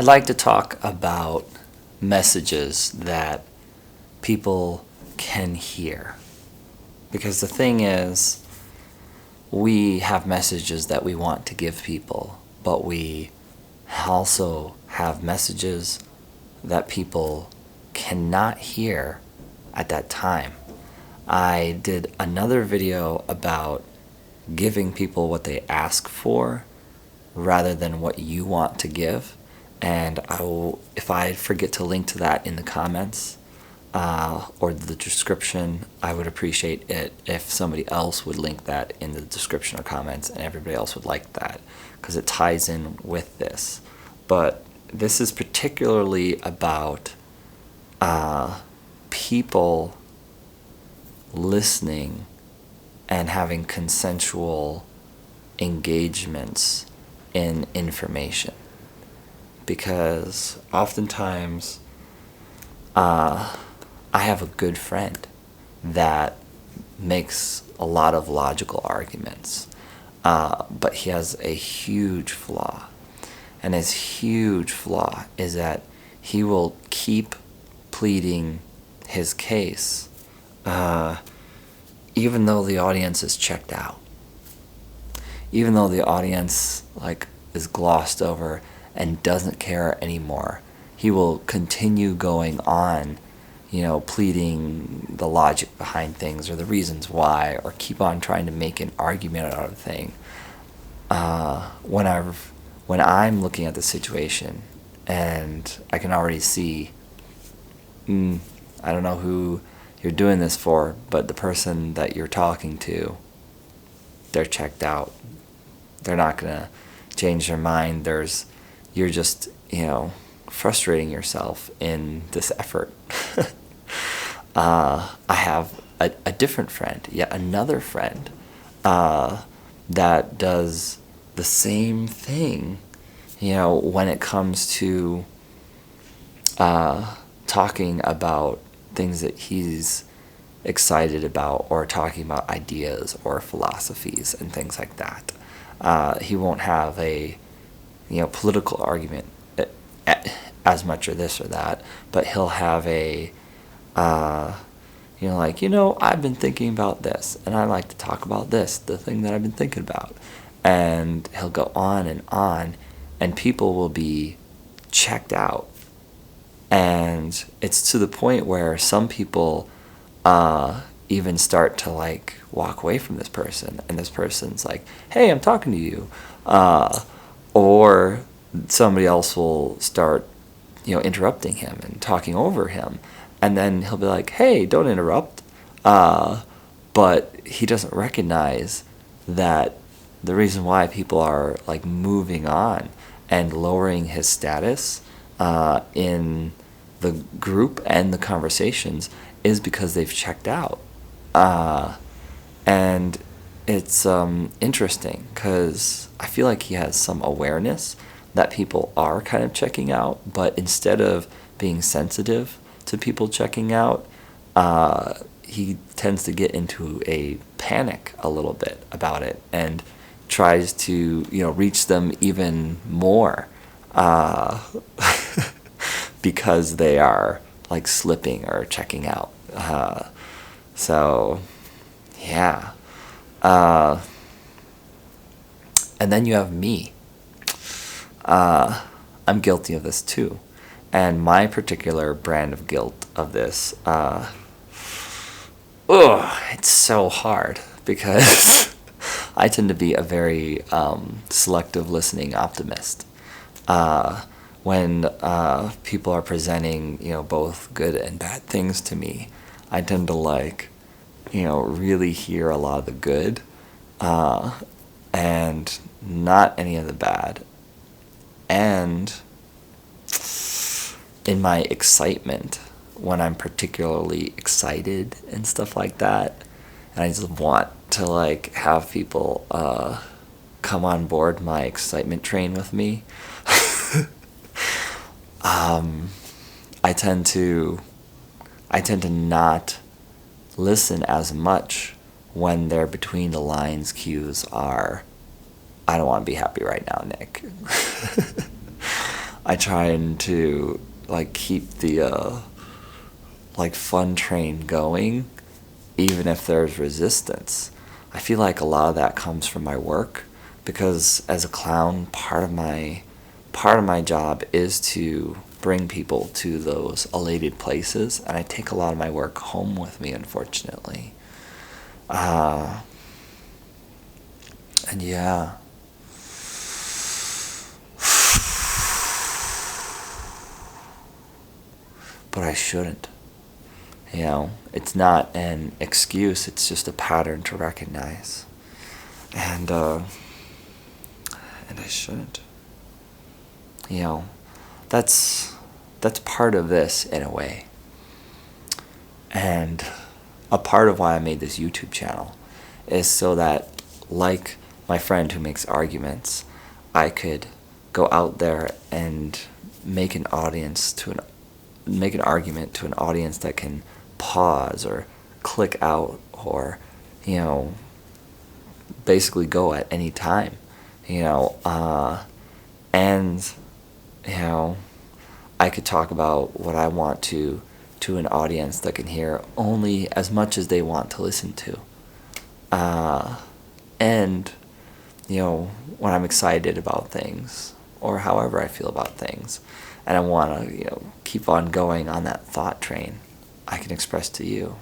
I'd like to talk about messages that people can hear. Because the thing is, we have messages that we want to give people, but we also have messages that people cannot hear at that time. I did another video about giving people what they ask for rather than what you want to give. And if I forget to link to that in the comments or the description, I would appreciate it if somebody else would link that in the description or comments, and everybody else would like that because it ties in with this. But this is particularly about people listening and having consensual engagements in information. Because oftentimes I have a good friend that makes a lot of logical arguments, but he has a huge flaw. And his huge flaw is that he will keep pleading his case even though the audience is checked out. Even though the audience is glossed over and doesn't care anymore, he will continue going on, pleading the logic behind things or the reasons why, or keep on trying to make an argument out of a thing. When I'm looking at the situation and I can already see, I don't know who you're doing this for, but the person that you're talking to, they're checked out. They're not gonna change their mind. You're just, frustrating yourself in this effort. I have a different friend, yet another friend, that does the same thing, when it comes to talking about things that he's excited about, or talking about ideas or philosophies and things like that. He won't have a political argument as much or this or that, but he'll have a I've been thinking about this, and I like to talk about this, the thing that I've been thinking about. And he'll go on, and people will be checked out. And it's to the point where some people even start to walk away from this person, and this person's like, hey, I'm talking to you. Or somebody else will start interrupting him and talking over him, and then he'll be like, hey, don't interrupt. But he doesn't recognize that the reason why people are moving on and lowering his status in the group and the conversations is because they've checked out. And it's interesting because I feel like he has some awareness that people are kind of checking out, but instead of being sensitive to people checking out, he tends to get into a panic a little bit about it and tries to reach them even more because they are slipping or checking out. So yeah. And then you have me. I'm guilty of this too. And my particular brand of guilt of this, it's so hard because I tend to be a very selective listening optimist. When people are presenting, both good and bad things to me, I tend to really hear a lot of the good, and not any of the bad. And in my excitement, when I'm particularly excited and stuff like that, and I just want to have people come on board my excitement train with me, I tend to not listen as much when their between the lines cues are, I don't want to be happy right now, Nick. I trying to like keep the like fun train going, even if there's resistance. I feel like a lot of that comes from my work, because as a clown, part of my job is to bring people to those elated places, and I take a lot of my work home with me, unfortunately. Uh, and yeah. But I shouldn't. It's not an excuse, it's just a pattern to recognize. And, and I shouldn't. You know, that's, that's part of this in a way. And a part of why I made this YouTube channel is so that, like my friend who makes arguments, I could go out there and make an audience to an make an argument to an audience that can pause or click out, or you know basically go at any time, you know and you know I could talk about what I want to an audience that can hear only as much as they want to listen to. And when I'm excited about things, or however I feel about things, and I want to keep on going on that thought train, I can express to you.